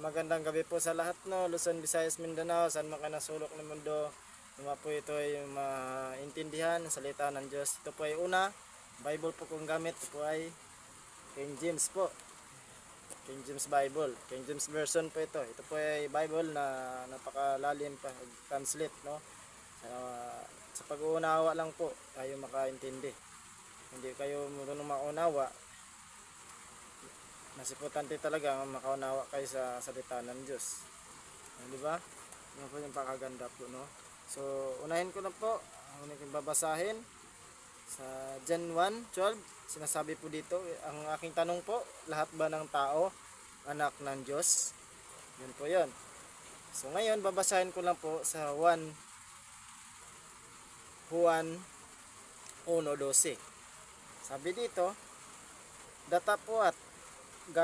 Magandang gabi po sa lahat, no, Luzon, Visayas, Mindanao, saan man ka nasulok ng mundo. Luma po ito ay maintindihan ang salita ng Diyos. Ito po ay una, Bible po kong gamit. Ito po ay King James po. King James Bible. King James Version po ito. Ito po ay Bible na napakalalim pa translate, no. Sa pag-uunawa lang po tayo makaintindi. Hindi kayo marunong maunawa, mas importante talaga ang makaunawa kayo sa salita ng Diyos. Di ba? Yan po yung pakaganda po, no? So, unahin ko na po. Unahin ko babasahin sa John 1:12. Sinasabi po dito, ang aking tanong po, lahat ba ng tao anak ng Diyos? Yun po yun. So, ngayon, babasahin ko lang po sa 1 Juan 1:12. Sabi dito, datapwat gaya